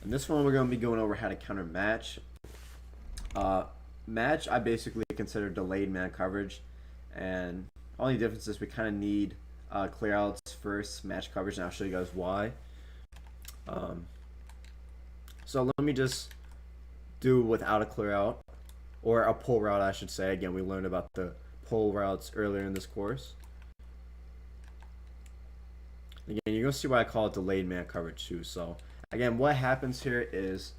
In this one, we're going to be going over how to counter match. Match, I basically consider delayed man coverage, and only difference is we kind of need clear outs first, match coverage, and I'll show you guys why. So let me just do without a clear out, or a pull route, I should say. Again, we learned about the pull routes earlier in this course. Again, you're going to see why I call it delayed man coverage too. So again, what happens here is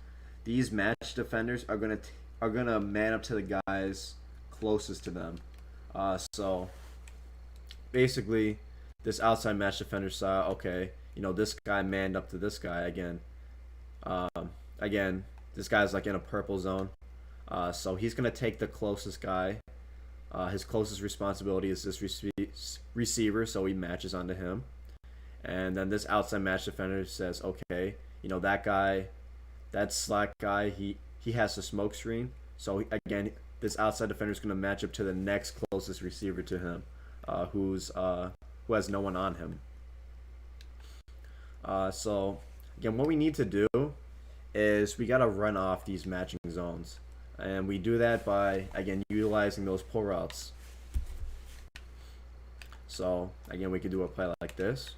these match defenders are gonna man up to the guys closest to them. So basically, this outside match defender saw, okay, this guy manned up to this guy again. Again, this guy's like in a purple zone, so he's gonna take the closest guy. His closest responsibility is this receiver, so he matches onto him. And then this outside match defender says, okay, that guy, that slack guy, he has the smoke screen. So again, this outside defender is going to match up to the next closest receiver to him, who has no one on him. So again, what we need to do is we got to run off these matching zones, and we do that by, again, utilizing those pull routes. So again, we could do a play like this.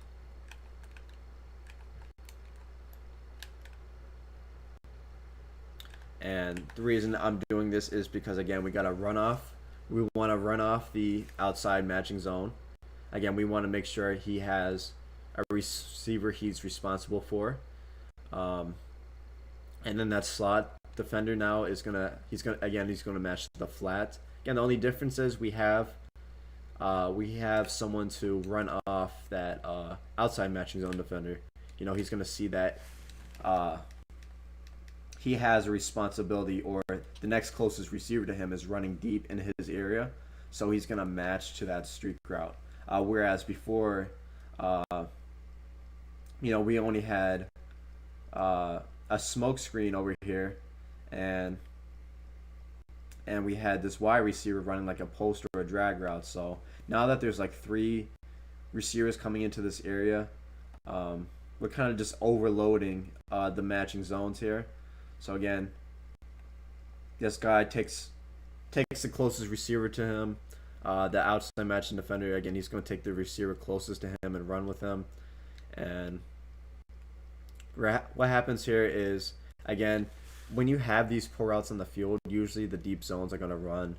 And the reason I'm doing this is because, again, we got to run off. We want to run off the outside matching zone. Again, we want to make sure he has a receiver he's responsible for. And then that slot defender now is he's gonna match the flat. Again, the only difference is we have someone to run off that outside matching zone defender. He's gonna see that he has a responsibility, or the next closest receiver to him is running deep in his area, so he's going to match to that streak route. Whereas before, we only had a smoke screen over here, and we had this wide receiver running like a post or a drag route. So now that there's like 3 receivers coming into this area, we're kind of just overloading the matching zones here. So again, this guy takes the closest receiver to him. The outside matching defender, again, he's going to take the receiver closest to him and run with him. And what happens here is, again, when you have these pull routes on the field, usually the deep zones are going to run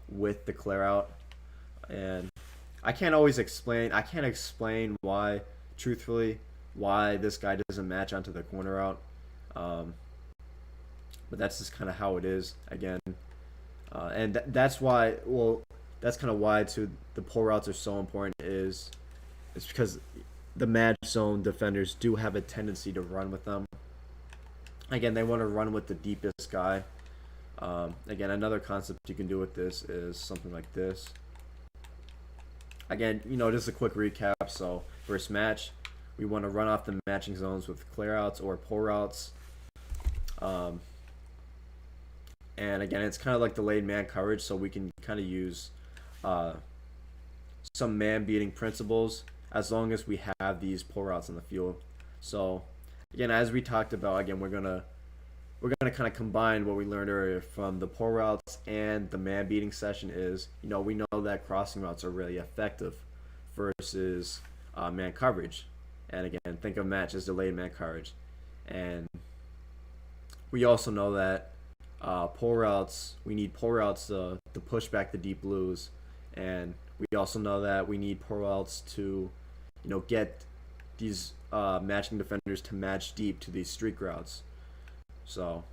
with the clear out. And I can't explain why, truthfully, why this guy doesn't match onto the corner route. But that's just kind of how it is, again, and that's why. Well, that's kind of why too the pull routes are so important. It's because the match zone defenders do have a tendency to run with them. Again, they want to run with the deepest guy. Again, another concept you can do with this is something like this. Again, just a quick recap. So first match, we want to run off the matching zones with clear outs or pull routes. And again, it's kind of like delayed man coverage, so we can kind of use some man beating principles as long as we have these pull routes on the field. So again, as we talked about, again, we're gonna kind of combine what we learned earlier from the pull routes and the man beating session. Is we know that crossing routes are really effective versus man coverage. And again, think of match as delayed man coverage. And we also know that pull routes, we need pull routes to push back the deep blues. And we also know that we need pull routes to, get these matching defenders to match deep to these streak routes. So,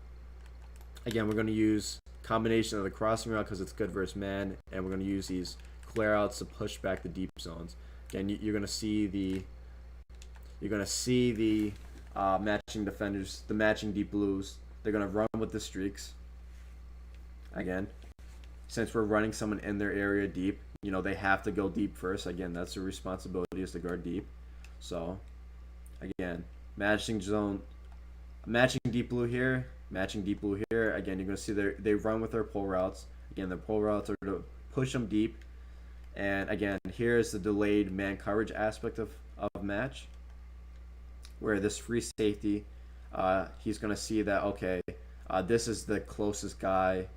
again, we're going to use combination of the crossing route because it's good versus man, and we're going to use these clear outs to push back the deep zones. Again, you're going to see the matching defenders, the matching deep blues. They're going to run with the streaks. Again, since we're running someone in their area deep, they have to go deep first. Again, that's their responsibility, is to guard deep. So, again, matching deep blue here, matching deep blue here. Again, you're going to see they run with their pull routes. Again, their pull routes are to push them deep. And again, here's the delayed man coverage aspect of match, where this free safety He's going to see that, okay, this is the closest guy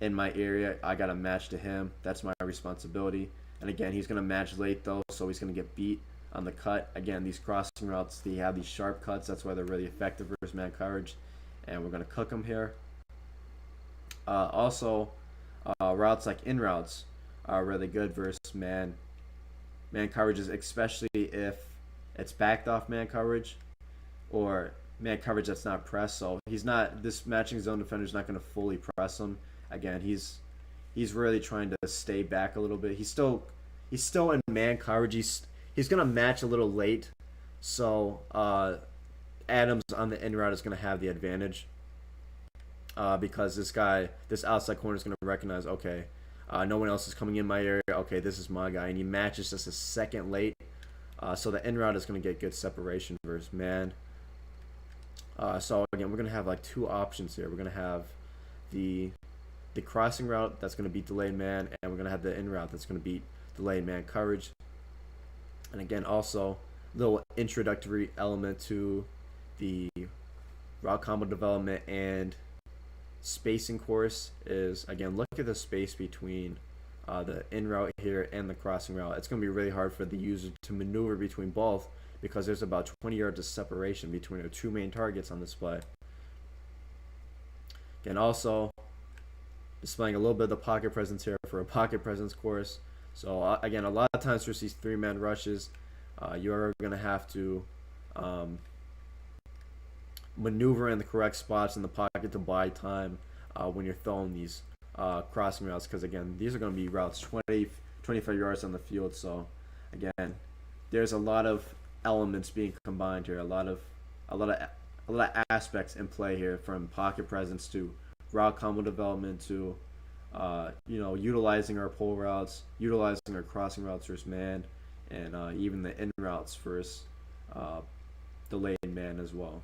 in my area. I got to match to him. That's my responsibility. And again, he's going to match late though, so he's going to get beat on the cut. Again, these crossing routes, they have these sharp cuts. That's why they're really effective versus man coverage. And we're going to cook them here. Also, routes like in routes are really good versus man coverages, especially if it's backed off man coverage or man coverage that's not pressed. So this matching zone defender is not going to fully press him. Again, he's really trying to stay back a little bit. He's still in man coverage. He's going to match a little late. So Adams on the in route is going to have the advantage. Because this outside corner is going to recognize, okay, no one else is coming in my area. Okay, this is my guy, and he matches just a second late. So the in route is going to get good separation versus man. So again, we're going to have like two options here. We're going to have the crossing route that's going to beat delayed man, and we're going to have the in route that's going to beat delayed man coverage. And again, also little introductory element to the route combo development and spacing course is, again, look at the space between the in route here and the crossing route. It's going to be really hard for the user to maneuver between both because there's about 20 yards of separation between our two main targets on this play. Again, also displaying a little bit of the pocket presence here for a pocket presence course. So again, a lot of times for these three-man rushes, you're going to have to maneuver in the correct spots in the pocket to buy time when you're throwing these crossing routes, because again, these are going to be routes 25 yards on the field. So again, there's a lot of elements being combined here, a lot of aspects in play here, from pocket presence to route combo development to utilizing our pull routes, utilizing our crossing routes versus man, and even the in routes versus delayed man as well.